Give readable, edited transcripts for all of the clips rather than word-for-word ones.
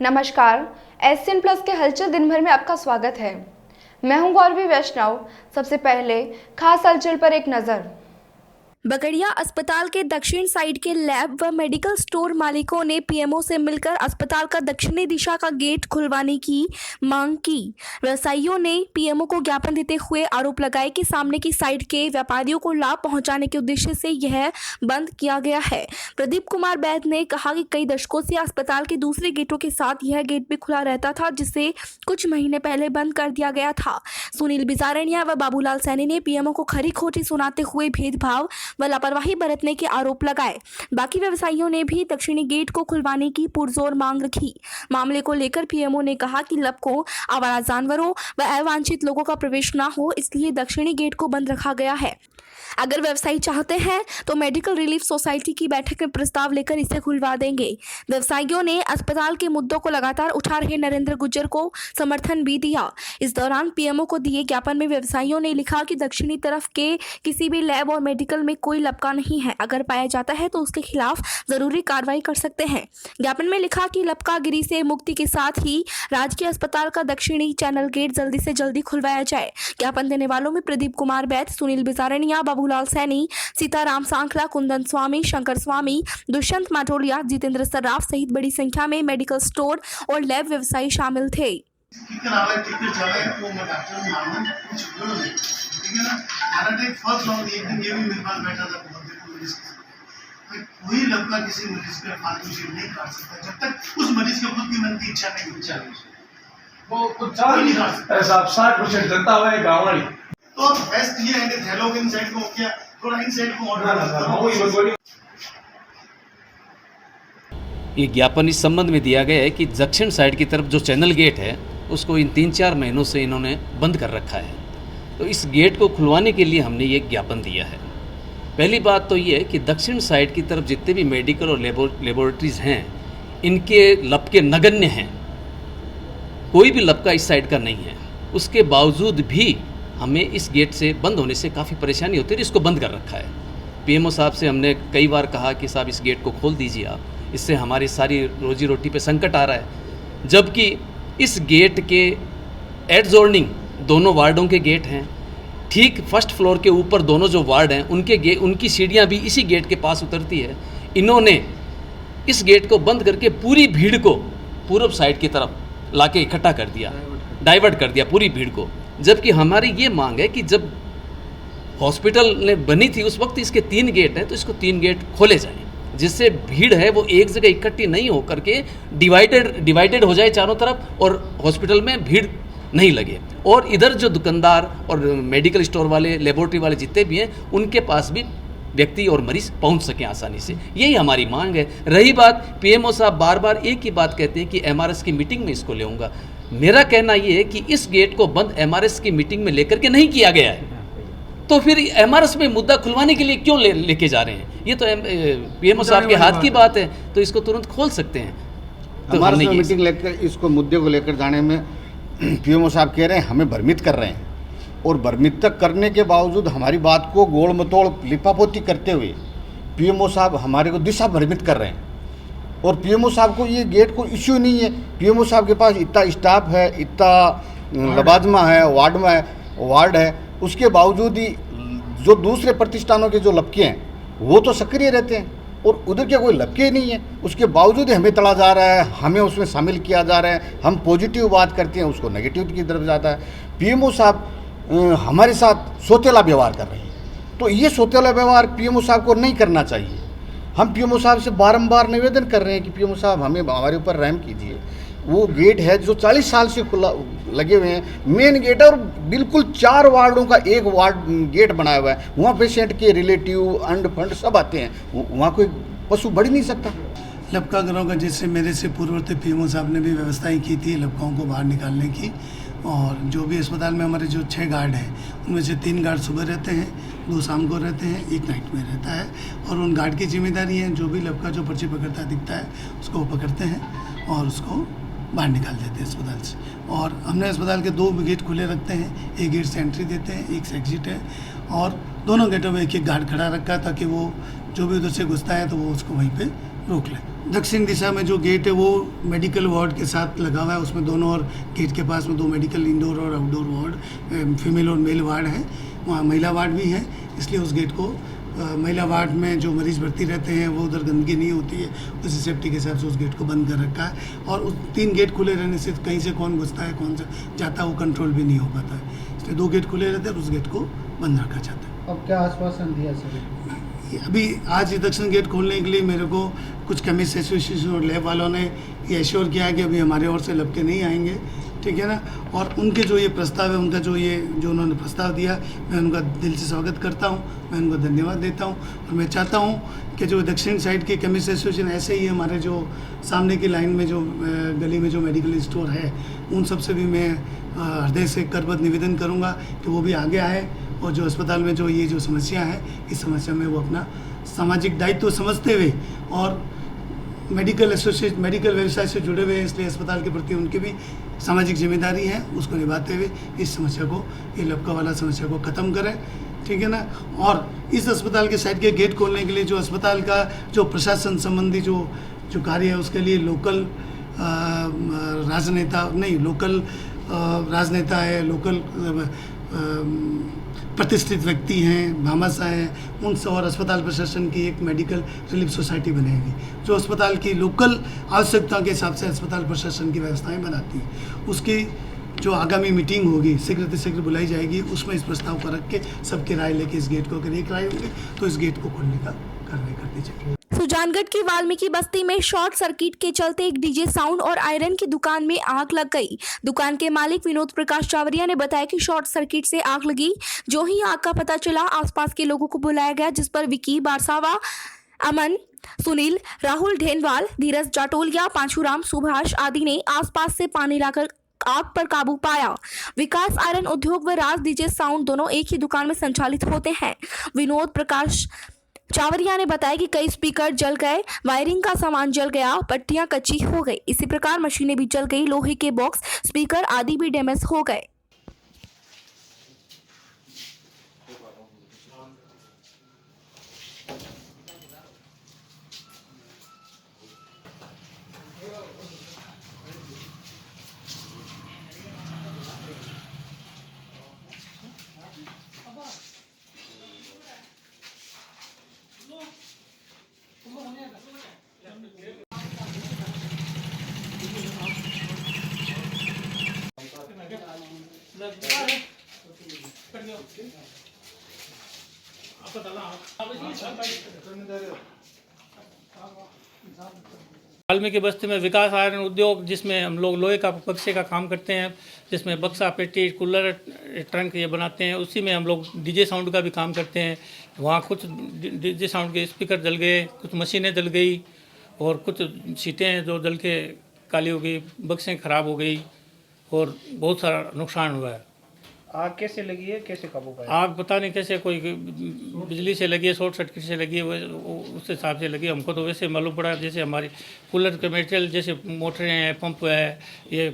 नमस्कार। SN plus के हलचल दिन भर में आपका स्वागत है। मैं हूं गौरवी वैष्णव। सबसे पहले खास हलचल पर एक नजर। बगड़िया अस्पताल के दक्षिण साइड के लैब व मेडिकल स्टोर मालिकों ने पीएमओ से मिलकर अस्पताल का दक्षिणी दिशा का गेट खुलवाने की मांग की। व्यवसायियों ने पीएमओ को ज्ञापन देते हुए आरोप लगाए कि सामने की साइड के व्यापारियों को लाभ पहुंचाने के उद्देश्य से यह बंद किया गया है। प्रदीप कुमार बैद ने कहा कि कई दशकों से अस्पताल के दूसरे गेटों के साथ यह गेट भी खुला रहता था, जिसे कुछ महीने पहले बंद कर दिया गया था। सुनील बिजारनिया व बाबूलाल सैनी ने पीएमओ को खरी खोटी सुनाते हुए भेदभाव व लापरवाही बरतने के आरोप लगाए। बाकी व्यवसायियों ने भी दक्षिणी गेट को खुलवाने की पुरजोर मांग रखी। मामले को लेकर पीएमओ ने कहा कि लब को आवारा जानवरों व अवांछित लोगों का प्रवेश न हो, इसलिए दक्षिणी गेट को बंद रखा गया है। अगर व्यवसायी चाहते हैं तो मेडिकल रिलीफ सोसाइटी की बैठक में प्रस्ताव लेकर इसे खुलवा देंगे। व्यवसायियों ने अस्पताल के मुद्दों को लगातार उठा रहे नरेंद्र गुर्जर को समर्थन भी दिया। इस दौरान पीएमओ को दिए ज्ञापन में व्यवसायियों ने लिखा कि दक्षिणी तरफ के किसी भी लैब और मेडिकल में कोई लपका नहीं है। अगर पाया जाता है तो उसके खिलाफ जरूरी कार्रवाई कर सकते हैं। ज्ञापन में लिखा कि लपकागिरी से मुक्ति के साथ ही राजकीय अस्पताल का दक्षिणी चैनल गेट जल्दी से जल्दी खुलवाया जाए। ज्ञापन देने वालों में प्रदीप कुमार बैद, सुनील बिजारनिया, बाबूलाल सैनी, सीताराम सांखला, कुंदन स्वामी, शंकर स्वामी, दुष्यंत माटोलिया, जितेंद्र सर्राफ सहित बड़ी संख्या में मेडिकल स्टोर और लैब व्यवसायी शामिल थे। कोई लड़का किसी मरीज पे फालतू से नहीं काट सकता जब तक उस मरीज के खुद की मन की इच्छा नहीं वो कुछ चाल नहीं कर सकता। ऐसा 60% जनता हुआ है गांव वाली, तो बेस्ट ये है कि थैलों के इन साइड को क्या थोड़ा इन साइड को ऑर्डर। ये ज्ञापन इस संबंध में दिया गया है कि दक्षिण साइड की तरफ जो चैनल गेट है उसको इन 3-4 महीनों से इन्होंने बंद कर रखा है। तो इस गेट को खुलवाने के लिए हमने ये ज्ञापन दिया है। पहली बात तो ये है कि दक्षिण साइड की तरफ जितने भी मेडिकल और लेबोरेटरीज़ हैं, इनके लपके नगण्य हैं। कोई भी लपका इस साइड का नहीं है। उसके बावजूद भी हमें इस गेट से बंद होने से काफ़ी परेशानी होती है। इसको बंद कर रखा है। पीएमओ साहब से हमने कई बार कहा कि साहब इस गेट को खोल दीजिए आप, इससे हमारी सारी रोजी रोटी पे संकट आ रहा है। जबकि इस गेट के एडजॉर्निंग दोनों वार्डों के गेट हैं। ठीक फर्स्ट फ्लोर के ऊपर दोनों जो वार्ड हैं उनकी सीढ़ियाँ भी इसी गेट के पास उतरती है। इन्होंने इस गेट को बंद करके पूरी भीड़ को पूर्व साइड की तरफ लाके इकट्ठा कर दिया, डाइवर्ट कर दिया पूरी भीड़ को। जबकि हमारी ये मांग है कि जब हॉस्पिटल ने बनी थी उस वक्त इसके 3 गेट हैं, तो इसको 3 गेट खोले जाएं, जिससे भीड़ है वो एक जगह इकट्ठी नहीं होकर के डिवाइडेड हो जाए चारों तरफ और हॉस्पिटल में भीड़ नहीं लगे। और इधर जो दुकानदार और मेडिकल स्टोर वाले, लेबोरेटरी वाले जितने भी हैं, उनके पास भी व्यक्ति और मरीज पहुंच सकें आसानी से। यही हमारी मांग है। रही बात, पीएमओ साहब बार बार एक ही बात कहते हैं कि एमआरएस की मीटिंग में इसको लेऊंगा। मेरा कहना ये है कि इस गेट को बंद एमआरएस की मीटिंग में लेकर के नहीं किया गया है, तो फिर एमआरएस में मुद्दा खुलवाने के लिए क्यों लेके जा रहे हैं? ये तो पीएमओ साहब के हाथ की बात है, तो इसको तुरंत खोल सकते हैं। तो हमने मीटिंग लेकर इसको मुद्दे को लेकर जाने में पीएमओ साहब कह रहे हैं हमें भ्रमित कर रहे हैं, और भ्रमित तक करने के बावजूद हमारी बात को गोल मटोड़ लिपापोती करते हुए पीएमओ साहब हमारे को दिशा भ्रमित कर रहे हैं। और पीएमओ साहब को ये गेट को इश्यू नहीं है। पीएमओ साहब के पास इतना स्टाफ है, इतना लबाजमा है, वार्ड है, उसके बावजूद ही जो दूसरे प्रतिष्ठानों के जो लपके हैं वो तो सक्रिय रहते हैं और उधर के कोई लपके नहीं है। उसके बावजूद हमें तड़ा जा रहा है, हमें उसमें शामिल किया जा रहा है। हम पॉजिटिव बात करते हैं, उसको नेगेटिव की तरफ जाता है। पीएमओ साहब हमारे साथ सोतेला व्यवहार कर रहे हैं, तो ये सोतेला व्यवहार पीएमओ साहब को नहीं करना चाहिए। हम पीएमओ साहब से बारंबार निवेदन कर रहे हैं कि पीएमओ साहब हमारे ऊपर रहम कीजिए। वो गेट है जो 40 साल से खुला लगे हुए हैं, मेन गेट है, और बिल्कुल 4 वार्डों का एक वार्ड गेट बनाया हुआ है। वहाँ पेशेंट के रिलेटिव अंड फंड सब आते हैं, वहाँ कोई पशु बढ़ नहीं सकता। लपका घरों का जैसे मेरे से पूर्ववर्ती पीएमओ साहब ने भी व्यवस्थाएं की थी लपकाओं को बाहर निकालने की। और जो भी अस्पताल में हमारे जो 6 गार्ड हैं उनमें से 3 गार्ड सुबह रहते हैं, 2 शाम को रहते हैं, 1 नाइट में रहता है। और उन गार्ड की जिम्मेदारी है जो भी लपका जो पर्ची पकड़ता दिखता है उसको पकड़ते हैं और उसको बाहर निकाल देते हैं अस्पताल से। और हमने अस्पताल के 2 गेट खुले रखते हैं, एक गेट से एंट्री देते हैं, एक से एग्जिट है, और दोनों गेटों में एक गार्ड खड़ा रखा है ताकि वो जो भी उधर से घुसता है तो वो उसको वहीं पे रोक ले। दक्षिण दिशा में जो गेट है वो मेडिकल वार्ड के साथ लगा हुआ है, उसमें दोनों और गेट के पास में 2 मेडिकल इंडोर और आउटडोर वार्ड, फीमेल और मेल वार्ड है, वहाँ महिला वार्ड भी है। इसलिए उस गेट को महिला वार्ड में जो मरीज़ भर्ती रहते हैं वो उधर गंदगी नहीं होती है, उसी सेफ्टी के हिसाब से उस गेट को बंद कर रखा है। और उस 3 गेट खुले रहने से कहीं से कौन घुसता है कौन सा जाता है वो कंट्रोल भी नहीं हो पाता है, इसलिए 2 गेट खुले रहते हैं और उस गेट को बंद रखा जाता है। अब क्या आश्वासन दिया सर? अभी आज दक्षिण गेट खोलने के लिए मेरे को कुछ केमिस्ट एसोसिएशन और लैब वालों ने ये एश्योर किया कि अभी हमारे ओर से लपके नहीं आएंगे, ठीक है ना। और उनके जो ये प्रस्ताव है, उनका जो उन्होंने प्रस्ताव दिया, मैं उनका दिल से स्वागत करता हूँ, मैं उनको धन्यवाद देता हूँ। और मैं चाहता हूँ कि जो दक्षिण साइड के केमिस्ट एसोसिएशन ऐसे ही हमारे जो सामने की लाइन में जो गली में जो मेडिकल स्टोर है, उन सब से भी मैं हृदय से करबद्ध निवेदन करूँगा कि वो भी आगे आए और जो अस्पताल में जो ये जो समस्या है, इस समस्या में वो अपना सामाजिक दायित्व समझते हुए और मेडिकल व्यवसाय से जुड़े हुए हैं, इसलिए अस्पताल के प्रति उनकी भी सामाजिक जिम्मेदारी है, उसको निभाते हुए इस समस्या को, ये लपका वाला समस्या को ख़त्म करें, ठीक है ना। और इस अस्पताल के साइड के गेट खोलने के लिए जो अस्पताल का जो प्रशासन संबंधी जो कार्य है, उसके लिए लोकल राजनेता है, लोकल प्रतिष्ठित व्यक्ति हैं, भामाशाह हैं, उन सब और अस्पताल प्रशासन की एक मेडिकल रिलीफ सोसाइटी बनेगी जो अस्पताल की लोकल आवश्यकताओं के हिसाब से अस्पताल प्रशासन की व्यवस्थाएं बनाती है। उसकी जो आगामी मीटिंग होगी शीघ्र से शीघ्र बुलाई जाएगी, उसमें इस प्रस्ताव को रख के सबकी राय लेके इस गेट को, अगर एक राय होगी तो इस गेट को खोलने का कार्रवाई कर दी जाएगी। सुजानगढ़ की वाल्मीकि बस्ती में शॉर्ट सर्किट के चलते एक डीजे साउंड और आयरन की दुकान में आग लग गई। दुकान के मालिक विनोद प्रकाश चावरिया ने बताया कि शॉर्ट सर्किट से आग लगी। जो ही आग का पता चला, आसपास के लोगों को बुलाया गया, जिस पर विकी बारसावा, अमन, सुनील, राहुल ढेनवाल, धीरज जाटोलिया, पांचूराम, सुभाष आदि ने आसपास से पानी लाकर आग पर काबू पाया। विकास आयरन उद्योग व राज डीजे साउंड दोनों एक ही दुकान में संचालित होते हैं। विनोद प्रकाश चावरिया ने बताया कि कई स्पीकर जल गए, वायरिंग का सामान जल गया, पट्टियां कच्ची हो गई, इसी प्रकार मशीनें भी जल गई, लोहे के बॉक्स, स्पीकर आदि भी डैमेज हो गए। वाल्मीकि बस्ती में विकास आयरन उद्योग, जिसमें हम लोग लोहे का बक्से का काम करते हैं, जिसमें बक्सा, पेटी, कूलर, ट्रंक ये बनाते हैं, उसी में हम लोग डीजे साउंड का भी काम करते हैं। वहाँ कुछ डीजे साउंड के स्पीकर जल गए, कुछ मशीनें जल गई और कुछ सीटें जो जल के काली हो गई, बक्सें ख़राब हो गई और बहुत सारा नुकसान हुआ है। आग कैसे लगी है, कैसे काबू पाया? आग पता नहीं कैसे, कोई बिजली से लगी है, शॉर्ट सर्किट से लगी है, उस हिसाब से लगी। हमको तो वैसे मालूम पड़ा जैसे हमारी कूलर के मटेरियल, जैसे मोटरें हैं, पंप है, ये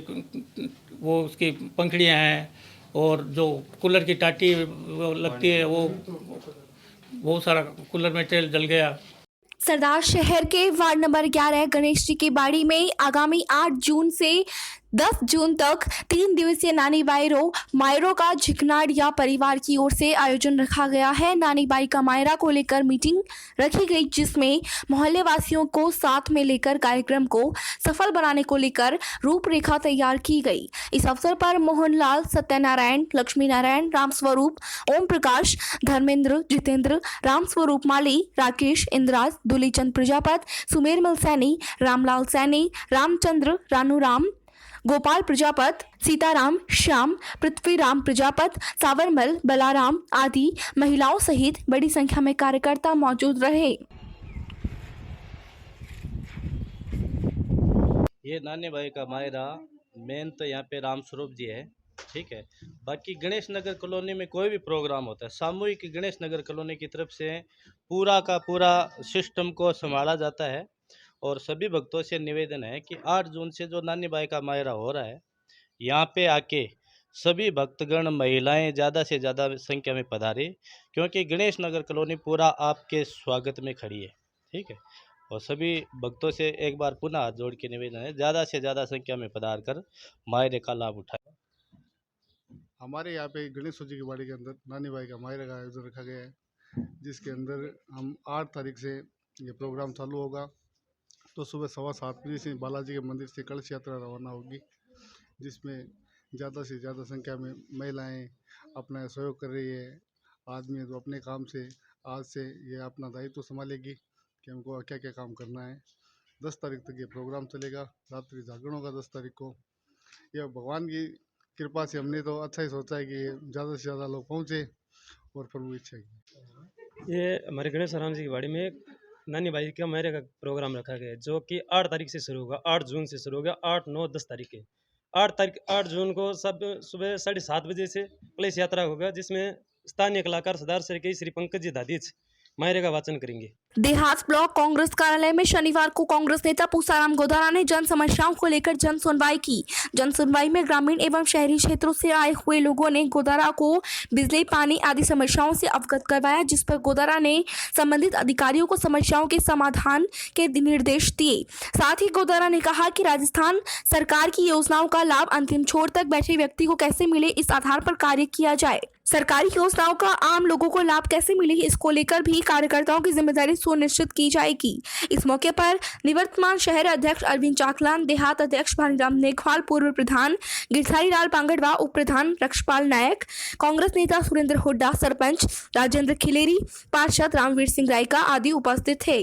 वो उसकी पंखड़ियाँ हैं और जो कूलर की टाटी वो लगती है, वो बहुत सारा कूलर मटेरियल जल गया। सरदार शहर के वार्ड नंबर 11 गणेश जी की बाड़ी में आगामी 8 जून से 10 जून तक 3 दिवसीय नानी बाई मायरो का झिकनाड़िया परिवार की ओर से आयोजन रखा गया है। नानी बाई का मायरा को लेकर मीटिंग रखी गई, जिसमें मोहल्ले वासियों को साथ में लेकर कार्यक्रम को सफल बनाने को लेकर रूपरेखा तैयार की गई। इस अवसर पर मोहनलाल, सत्यनारायण, लक्ष्मी नारायण, रामस्वरूप, ओम प्रकाश, धर्मेंद्र, जितेंद्र, रामस्वरूप माली, राकेश, इंद्राज, दुलीचंद प्रजापत, सुमेरमल सैनी, रामलाल सैनी, रामचंद्र, रानूराम, गोपाल प्रजापत, सीताराम, श्याम, पृथ्वीराम प्रजापत, सावरमल, बलाराम आदि महिलाओं सहित बड़ी संख्या में कार्यकर्ता मौजूद रहे। ये नानी बाई का मायरा मेन तो यहाँ पे रामस्वरूप जी है, ठीक है। बाकी गणेश नगर कॉलोनी में कोई भी प्रोग्राम होता है, सामूहिक गणेश नगर कॉलोनी की तरफ से पूरा का पूरा सिस्टम को संभाला जाता है। और सभी भक्तों से निवेदन है कि 8 जून से जो नानी बाई का मायरा हो रहा है, यहाँ पे आके सभी भक्तगण, महिलाएं ज़्यादा से ज़्यादा संख्या में पधारे, क्योंकि गणेश नगर कॉलोनी पूरा आपके स्वागत में खड़ी है, ठीक है। और सभी भक्तों से एक बार पुनः हाथ जोड़ के निवेदन है, ज़्यादा से ज़्यादा संख्या में पधार कर मायरे का लाभ उठाएं। हमारे यहाँ पे गणेश जी की बाड़ी के अंदर नानी भाई का मायरे का आयोजन रखा गया है, जिसके अंदर हम 8 तारीख से ये प्रोग्राम चालू होगा। तो सुबह 7:15 से बालाजी के मंदिर से कलश यात्रा रवाना होगी, जिसमें ज़्यादा से ज़्यादा संख्या में महिलाएं अपना सहयोग कर रही है। आदमी तो अपने काम से आज से ये अपना दायित्व संभालेगी कि हमको क्या क्या काम करना है। 10 तारीख तक ये प्रोग्राम चलेगा, रात्रि जागरण होगा 10 तारीख को। यह भगवान की कृपा से हमने तो अच्छा ही सोचा है कि ज़्यादा से ज़्यादा लोग पहुँचे और प्रभु इच्छा की। ये हमारे गणेश राम जी की बाड़ी में नानी भाई का मायरे का प्रोग्राम रखा गया है, जो कि 8 तारीख से शुरू होगा। 8 जून से शुरू होगा, 8, 9, 10 तारीख के। 8 जून को सब सुबह 7:30 बजे से कलश यात्रा होगा, जिसमें स्थानीय कलाकार सरदार सर के श्री पंकज जी दादीच मायरे का वाचन करेंगे। देहात ब्लॉक कांग्रेस कार्यालय में शनिवार को कांग्रेस नेता पूसाराम गोदारा ने जन समस्याओं को लेकर जन सुनवाई की। जन सुनवाई में ग्रामीण एवं शहरी क्षेत्रों से आए हुए लोगों ने गोदारा को बिजली, पानी आदि समस्याओं से अवगत करवाया, जिस पर गोदारा ने संबंधित अधिकारियों को समस्याओं के समाधान के निर्देश दिए। साथ ही गोदारा ने कहा कि राजस्थान सरकार की योजनाओं का लाभ अंतिम छोर तक बैठे व्यक्ति को कैसे मिले, इस आधार पर कार्य किया जाए। सरकारी योजनाओं का आम लोगों को लाभ कैसे मिले, इसको लेकर भी कार्यकर्ताओं की जिम्मेदारी सुनिश्चित की जाएगी। इस मौके पर निवर्तमान शहर अध्यक्ष अरविंद चाकलान, देहात अध्यक्ष भानीराम नेघवाल, पूर्व प्रधान गिरधारी लाल पांगड़वा, उप प्रधान रक्षपाल नायक, कांग्रेस नेता सुरेंद्र हुड्डा, सरपंच राजेंद्र खिलेरी, पार्षद रामवीर सिंह रायका आदि उपस्थित थे।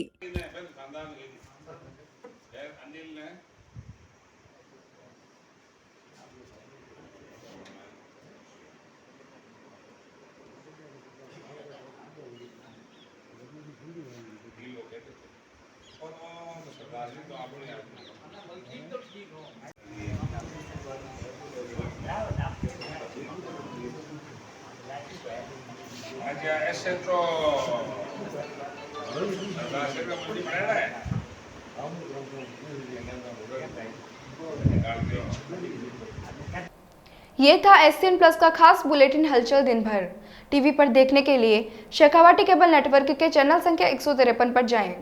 ये था SCN प्लस का खास बुलेटिन हलचल दिन भर। टीवी पर देखने के लिए शेखावाटी केबल नेटवर्क के चैनल संख्या 153 पर जाएं।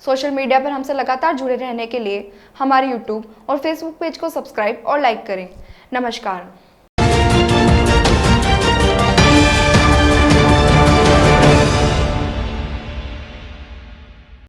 सोशल मीडिया पर हमसे लगातार जुड़े रहने के लिए हमारे YouTube और Facebook पेज को सब्सक्राइब और लाइक करें। नमस्कार।